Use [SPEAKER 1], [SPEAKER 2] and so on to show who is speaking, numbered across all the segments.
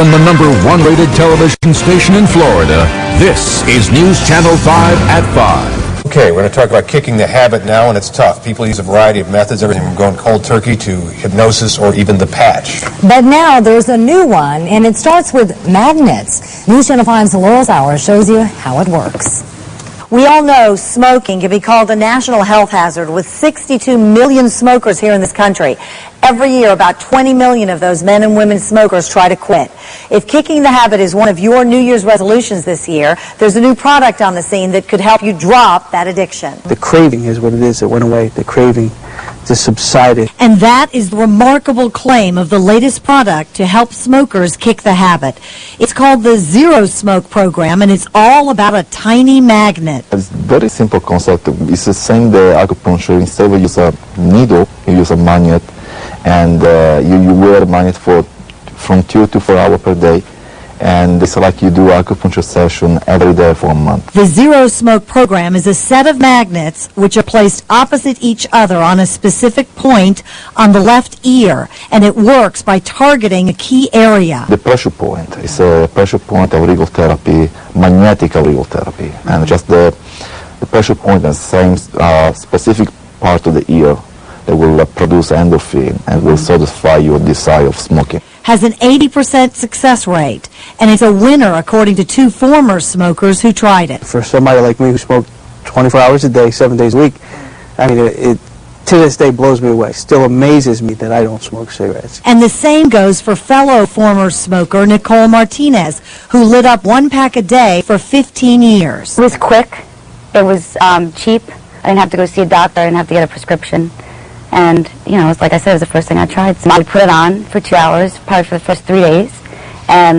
[SPEAKER 1] from the #1 rated television station in Florida, this is News Channel 5 at 5.
[SPEAKER 2] Okay, we're going to talk about kicking the habit now, and it's tough. People use a variety of methods, everything from going cold turkey to hypnosis or even the patch.
[SPEAKER 3] But now there's a new one, and it starts with magnets. News Channel 5's Laurel Sauer shows you how it works. We all know smoking can be called a national health hazard, with 62 million smokers here in this country. Every year, about 20 million of those men and women smokers try to quit. If kicking the habit is one of your New Year's resolutions this year, there's a new product on the scene that could help you drop that addiction.
[SPEAKER 4] The craving is what it is. It went away. The craving just subsided.
[SPEAKER 3] And that is the remarkable claim of the latest product to help smokers kick the habit. It's called the Zerosmok program, and it's all about a tiny magnet.
[SPEAKER 5] It's a very simple concept. It's the same the acupuncture. Instead of use a needle, you use a magnet, and you wear a magnet from 2 to 4 hours per day. And it's like you do acupuncture session every day for a month.
[SPEAKER 3] The Zerosmok program is a set of magnets which are placed opposite each other on a specific point on the left ear, and it works by targeting a key area.
[SPEAKER 5] The pressure point is a pressure point auricular therapy, magnetic auricular therapy, and just the pressure point is the same specific part of the ear that will produce endorphin and will satisfy your desire of smoking.
[SPEAKER 3] Has an 80% success rate, and it's a winner according to 2 former smokers who tried it.
[SPEAKER 4] For somebody like me who smoked 24 hours a day, 7 days a week, I mean, it to this day blows me away. Still amazes me that I don't smoke cigarettes.
[SPEAKER 3] And the same goes for fellow former smoker Nicole Martinez, who lit up 1 pack a day for 15 years.
[SPEAKER 6] It was quick. It was cheap. I didn't have to go see a doctor. I didn't have to get a prescription. And, you know, it's like I said, it was the first thing I tried. So I would put it on for 2 hours, probably for the first 3 days. And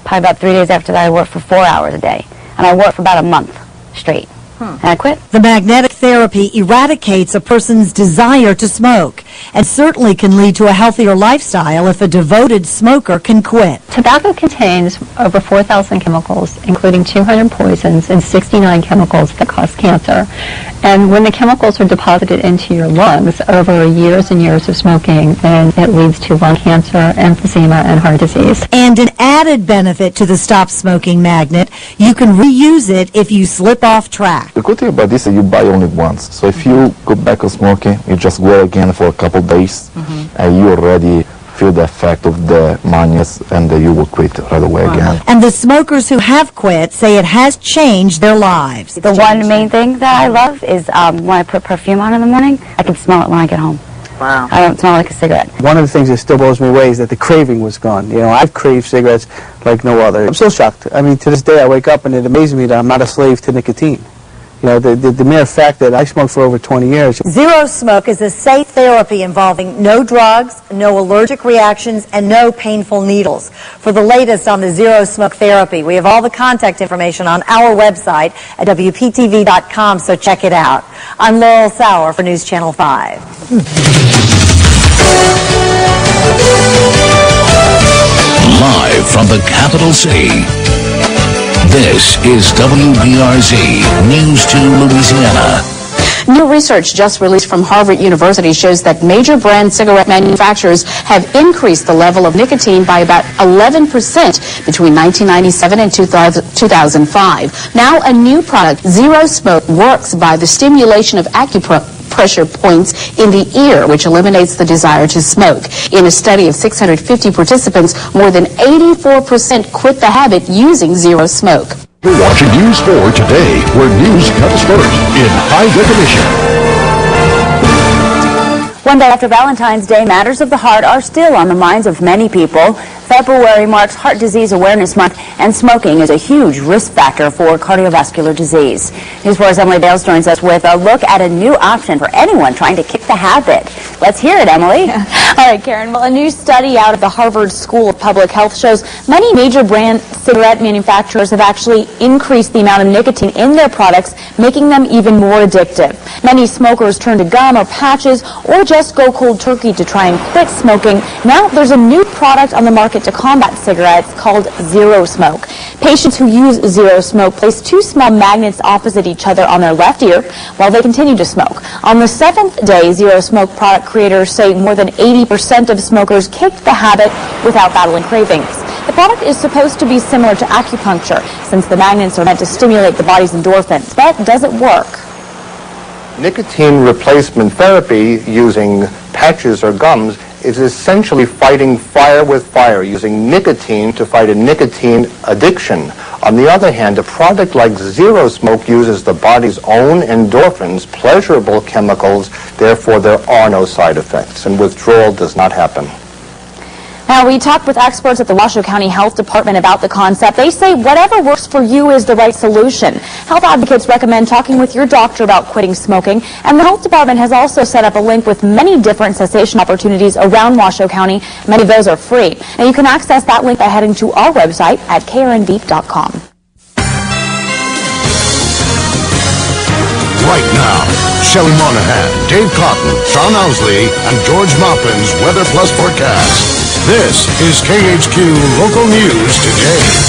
[SPEAKER 6] probably about 3 days after that, I worked for 4 hours a day. And I worked for about a month straight. And I quit.
[SPEAKER 3] The magnetic therapy eradicates a person's desire to smoke, and certainly can lead to a healthier lifestyle if a devoted smoker can quit.
[SPEAKER 7] Tobacco contains over 4,000 chemicals, including 200 poisons and 69 chemicals that cause cancer. And when the chemicals are deposited into your lungs over years and years of smoking, then it leads to lung cancer, emphysema, and heart disease.
[SPEAKER 3] And an added benefit to the Stop Smoking magnet, you can reuse it if you slip off track.
[SPEAKER 5] The good thing about this is you buy only once. So if you go back on smoking, you just go again for a couple of days, and you already feel the effect of the magnets, and you will quit right away again.
[SPEAKER 3] And the smokers who have quit say it has changed their lives.
[SPEAKER 6] The one main thing that I love is when I put perfume on in the morning, I can smell it when I get home. Wow. I don't smell like a cigarette.
[SPEAKER 4] One of the things that still blows me away is that the craving was gone. You know, I've craved cigarettes like no other. I'm still shocked. I mean, to this day I wake up and it amazes me that I'm not a slave to nicotine. You know, the mere fact that I smoked for over 20 years.
[SPEAKER 3] Zerosmok is a safe therapy involving no drugs, no allergic reactions, and no painful needles. For the latest on the Zerosmok therapy, we have all the contact information on our website at WPTV.com, so check it out. I'm Laurel Sauer for News Channel 5.
[SPEAKER 1] Live from the capital city, this is WBRZ News 2 Louisiana.
[SPEAKER 8] New research just released from Harvard University shows that major brand cigarette manufacturers have increased the level of nicotine by about 11% between 1997 and 2005. Now a new product, Zerosmok, works by the stimulation of acupressure points in the ear, which eliminates the desire to smoke. In a study of 650 participants, more than 84% quit the habit using Zerosmok.
[SPEAKER 1] You're watching News 4 Today, where news comes first in high definition.
[SPEAKER 6] One day after Valentine's Day, matters of the heart are still on the minds of many people. February marks Heart Disease Awareness Month, and smoking is a huge risk factor for cardiovascular disease. News 4's Emily Bales joins us with a look at a new option for anyone trying to kick the habit. Let's hear it, Emily.
[SPEAKER 9] All right, Karen. Well, a new study out of the Harvard School of Public Health shows many major brand cigarette manufacturers have actually increased the amount of nicotine in their products, making them even more addictive. Many smokers turn to gum or patches or just go cold turkey to try and quit smoking. Now there's a new product on the market to combat cigarettes called Zerosmok. Patients who use Zerosmok place 2 small magnets opposite each other on their left ear while they continue to smoke. On the 7th day, Zerosmok product creators say more than 80% of smokers kicked the habit without battling cravings. The product is supposed to be similar to acupuncture, since the magnets are meant to stimulate the body's endorphins. But does it work?
[SPEAKER 2] Nicotine replacement therapy using patches or gums is essentially fighting fire with fire, using nicotine to fight a nicotine addiction. On the other hand, a product like Zerosmok uses the body's own endorphins, pleasurable chemicals, therefore there are no side effects, and withdrawal does not happen.
[SPEAKER 9] Now, we talked with experts at the Washoe County Health Department about the concept. They say whatever works for you is the right solution. Health advocates recommend talking with your doctor about quitting smoking, and the Health Department has also set up a link with many different cessation opportunities around Washoe County. Many of those are free. Now, you can access that link by heading to our website at krnbeep.com.
[SPEAKER 1] Right now, Shelley Monahan, Dave Cotton, Sean Owsley, and George Maupin's Weather Plus forecast. This is KHQ Local News Today.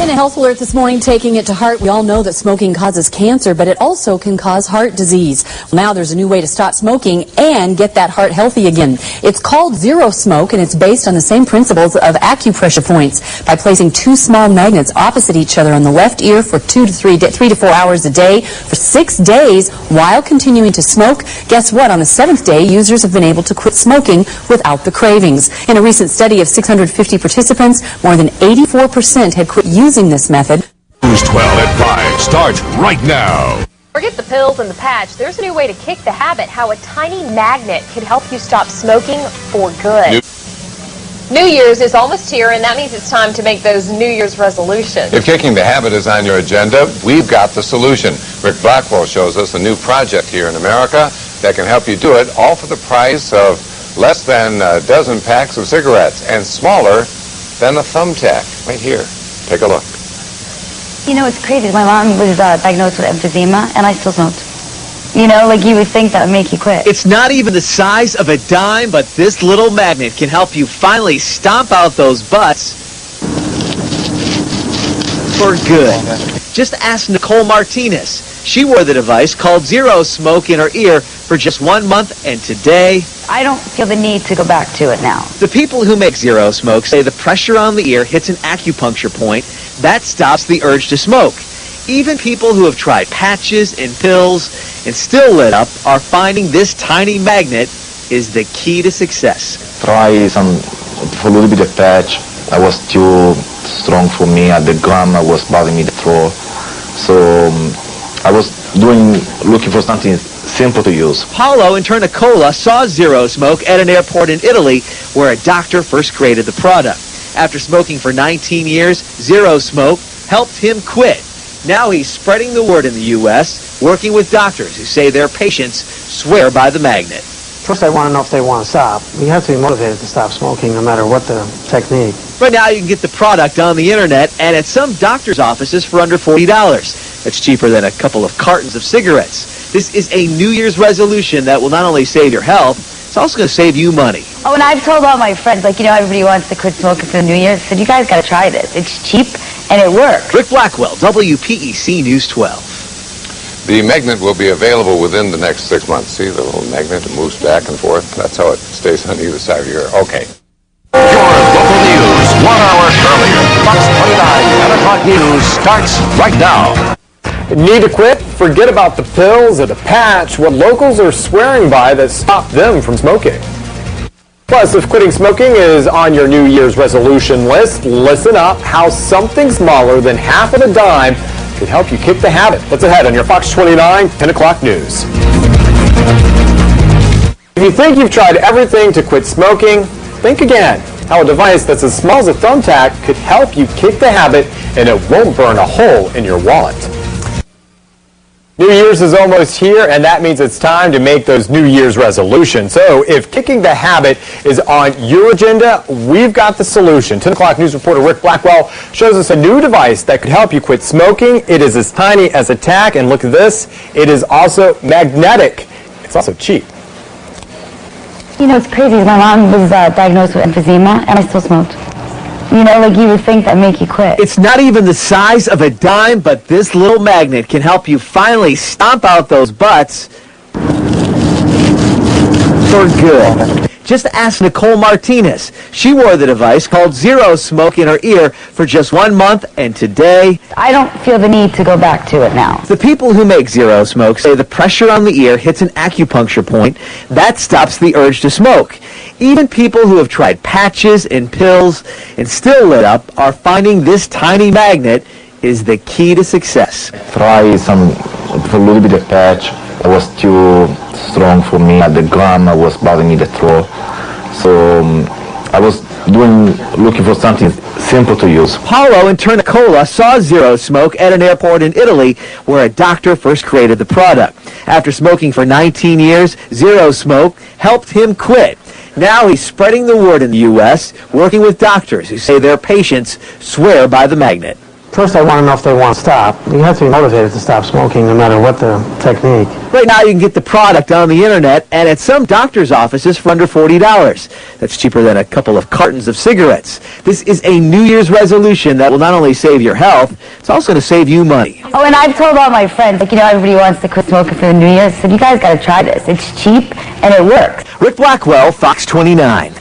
[SPEAKER 10] In a health alert this morning, taking it to heart, we all know that smoking causes cancer, but it also can cause heart disease. Now there's a new way to stop smoking and get that heart healthy again. It's called Zerosmok, and it's based on the same principles of acupressure points. By placing two small magnets opposite each other on the left ear for 3 to 4 hours a day for 6 days while continuing to smoke, guess what? On the 7th day, users have been able to quit smoking without the cravings. In a recent study of 650 participants, more than 84% had quit using this method.
[SPEAKER 1] News 12 at 5 starts right now.
[SPEAKER 11] Forget the pills and the patch. There's a new way to kick the habit, how a tiny magnet could help you stop smoking for good. New Year's is almost here, and that means it's time to make those New Year's resolutions.
[SPEAKER 12] If kicking the habit is on your agenda, we've got the solution. Rick Blackwell shows us a new project here in America that can help you do it, all for the price of less than a dozen packs of cigarettes and smaller than a thumbtack. Right here. Take a look.
[SPEAKER 6] You know, it's crazy. My mom was diagnosed with emphysema, and I still smoked. You know, like you would think that would make you quit.
[SPEAKER 13] It's not even the size of a dime, but this little magnet can help you finally stomp out those butts for good. Just ask Nicole Martinez. She wore the device called Zerosmok in her ear for just 1 month, and today
[SPEAKER 6] I don't feel the need to go back to it now.
[SPEAKER 13] The people who make Zerosmok say the pressure on the ear hits an acupuncture point that stops the urge to smoke. Even people who have tried patches and pills and still lit up are finding this tiny magnet is the key to success.
[SPEAKER 5] Try for a little bit of patch. I was too strong for me. At the gum, I was bothering me the throat. So I was looking for something simple to use.
[SPEAKER 13] Paolo in Turnicola saw Zerosmok at an airport in Italy where a doctor first created the product. After smoking for 19 years, Zerosmok helped him quit. Now he's spreading the word in the U.S., working with doctors who say their patients swear by the magnet.
[SPEAKER 4] First, I want to know if they want to stop. You have to be motivated to stop smoking no matter what the technique.
[SPEAKER 13] But now you can get the product on the internet and at some doctor's offices for under $40. That's cheaper than a couple of cartons of cigarettes. This is a New Year's resolution that will not only save your health, it's also going to save you money.
[SPEAKER 6] Oh, and I've told all my friends, like, you know, everybody wants to quit smoking for the New Year. I said, you guys got to try this. It's cheap and it works.
[SPEAKER 13] Rick Blackwell, WPEC News 12.
[SPEAKER 12] The magnet will be available within the next 6 months. See the little magnet, it moves back and forth. That's how it stays on either side of your ear. Okay.
[SPEAKER 1] Your local news 1 hour earlier. Fox 29 10 o'clock news starts right now.
[SPEAKER 14] Need to quit? Forget about the pills or the patch. What locals are swearing by that stop them from smoking. Plus, if quitting smoking is on your New Year's resolution list, listen up how something smaller than half of a dime could help you kick the habit. That's ahead on your Fox 29 10 o'clock news. If you think you've tried everything to quit smoking, think again. How a device that's as small as a thumbtack could help you kick the habit and it won't burn a hole in your wallet. New Year's is almost here, and that means it's time to make those New Year's resolutions. So if kicking the habit is on your agenda, we've got the solution. 10 o'clock news reporter Rick Blackwell shows us a new device that could help you quit smoking. It is as tiny as a tack, and look at this. It is also magnetic. It's also cheap.
[SPEAKER 6] You know, it's crazy. My mom was diagnosed with emphysema, and I still smoked. You know, like you would think that make you quit.
[SPEAKER 13] It's not even the size of a dime, but this little magnet can help you finally stomp out those butts for good. Just ask Nicole Martinez. She wore the device called Zerosmok in her ear for just 1 month, and today
[SPEAKER 6] I don't feel the need to go back to it now.
[SPEAKER 13] the people who make Zerosmok say the pressure on the ear hits an acupuncture point that stops the urge to smoke. Even people who have tried patches and pills and still lit up are finding this tiny magnet is the key to success.
[SPEAKER 5] Try some, for a little bit of patch. It was too strong for me. The gum was bothering me, the throat. So I was looking for something simple to use.
[SPEAKER 13] Paulo in Turnicola saw Zerosmok at an airport in Italy where a doctor first created the product. After smoking for 19 years, Zerosmok helped him quit. Now he's spreading the word in the U.S., working with doctors who say their patients swear by the magnet.
[SPEAKER 4] First, I want to know if they want to stop. You have to be motivated to stop smoking no matter what the technique.
[SPEAKER 13] Right now you can get the product on the internet and at some doctor's offices for under $40. That's cheaper than a couple of cartons of cigarettes. This is a New Year's resolution that will not only save your health, it's also going to save you money.
[SPEAKER 6] Oh, and I've told all my friends, like, you know, everybody wants to quit smoking for the New Year. I said, you guys got to try this. It's cheap and it works.
[SPEAKER 13] Rick Blackwell, Fox 29.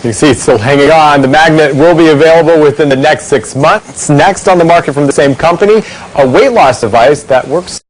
[SPEAKER 14] You see it's still hanging on. The magnet will be available within the next 6 months. Next on the market from the same company, a weight loss device that works